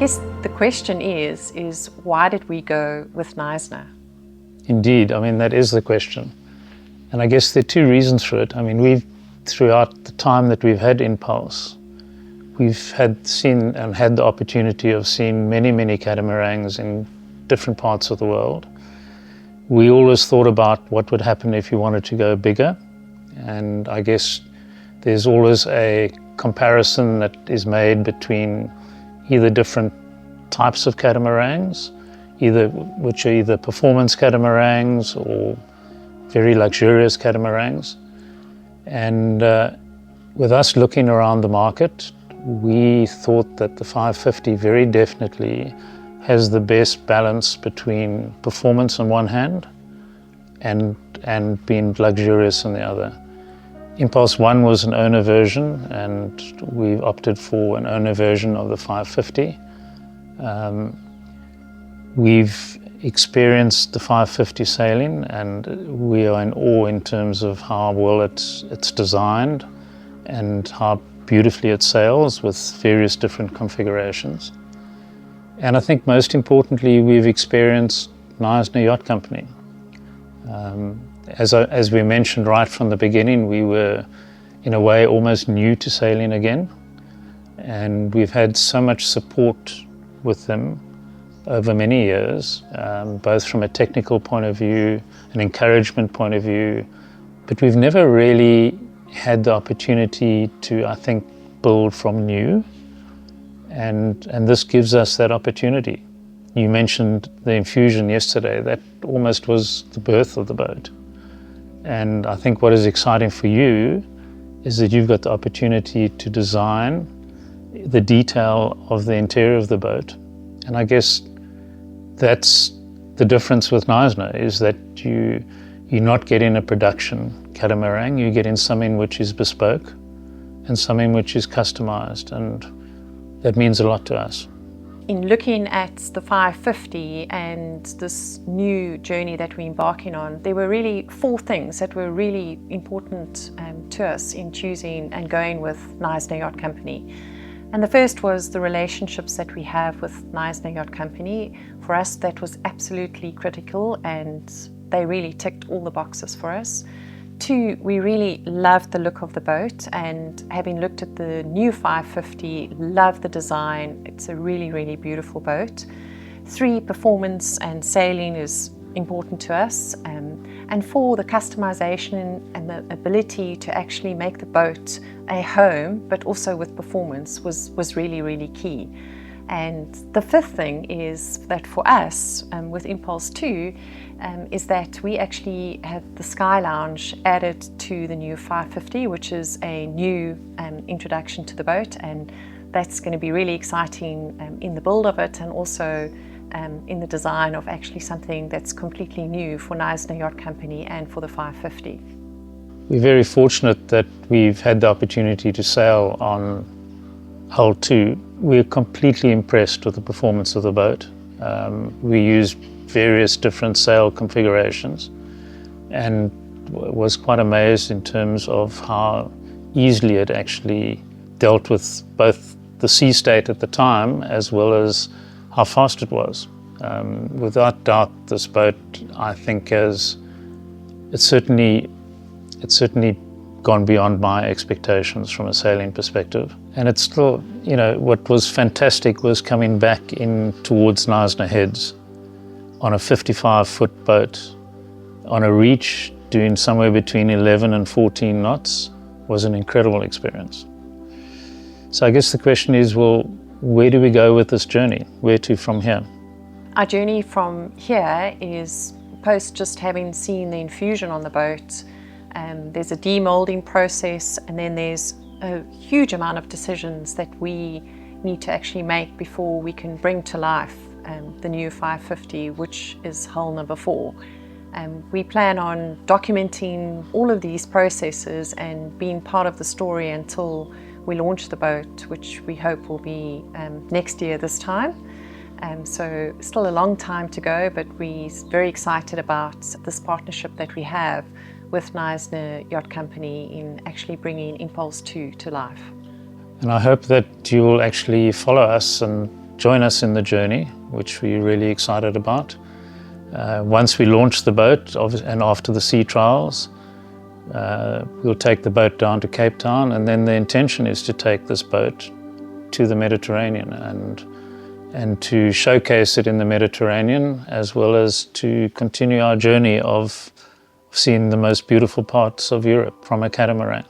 guess the question is why did we go with Knysna? Indeed, I mean, that is the question. And I guess there are two reasons for it. I mean, throughout the time that we've had Impulse, we've had the opportunity of seeing many, many catamarans in different parts of the world. We always thought about what would happen if you wanted to go bigger. And I guess there's always a comparison that is made between either different types of catamarans, which are either performance catamarans or very luxurious catamarans. And with us looking around the market, we thought that the 550 very definitely has the best balance between performance on one hand and being luxurious on the other. Impulse 1 was an owner version, and we've opted for an owner version of the 550. We've experienced the 550 sailing, and we are in awe in terms of how well it's designed and how beautifully it sails with various different configurations. And I think most importantly, we've experienced Knysna Yacht Company. As we mentioned right from the beginning, we were in a way almost new to sailing again, and we've had so much support with them over many years, both from a technical point of view, an encouragement point of view, but we've never really had the opportunity to, I think, build from new, and this gives us that opportunity. You mentioned the infusion yesterday. That almost was the birth of the boat. And I think what is exciting for you is that you've got the opportunity to design the detail of the interior of the boat. And I guess that's the difference with Knysna, is that you're not getting a production catamaran, you're getting something which is bespoke and something which is customized, and that means a lot to us. In looking at the 550 and this new journey that we're embarking on, there were really 4 things that were really important to us in choosing and going with Knysna Yacht Company. And the first was the relationships that we have with Knysna Yacht Company. For us, that was absolutely critical, and they really ticked all the boxes for us. 2, we really loved the look of the boat, and having looked at the new 550, loved the design. It's a really, really beautiful boat. 3, performance and sailing is important to us. And 4, the customization and the ability to actually make the boat a home, but also with performance, was really, really key. And the 5th thing is that for us, with Impulse 2, is that we actually have the Sky Lounge added to the new 550, which is a new introduction to the boat, and that's going to be really exciting in the build of it, and also in the design of actually something that's completely new for Knysna Yacht Company and for the 550. We're very fortunate that we've had the opportunity to sail on Hull 2. We're completely impressed with the performance of the boat. We used various different sail configurations and was quite amazed in terms of how easily it actually dealt with both the sea state at the time as well as how fast it was. Without doubt, this boat, I think, it's certainly gone beyond my expectations from a sailing perspective. And it's still, what was fantastic was coming back in towards Knysna Heads on a 55-foot boat on a reach doing somewhere between 11 and 14 knots was an incredible experience. So I guess the question is, well, where do we go with this journey? Where to from here? Our journey from here is post just having seen the infusion on the boat. There's a demolding process, and then there's a huge amount of decisions that we need to actually make before we can bring to life the new 550, which is hull number 4. We plan on documenting all of these processes and being part of the story until we launch the boat, which we hope will be next year this time. So still a long time to go, but we're very excited about this partnership that we have with Knysna Yacht Company in actually bringing Impulse 2 to life. And I hope that you will actually follow us and join us in the journey, which we're really excited about. Once we launch the boat and after the sea trials, we'll take the boat down to Cape Town, and then the intention is to take this boat to the Mediterranean and to showcase it in the Mediterranean, as well as to continue our journey of seeing the most beautiful parts of Europe from a catamaran.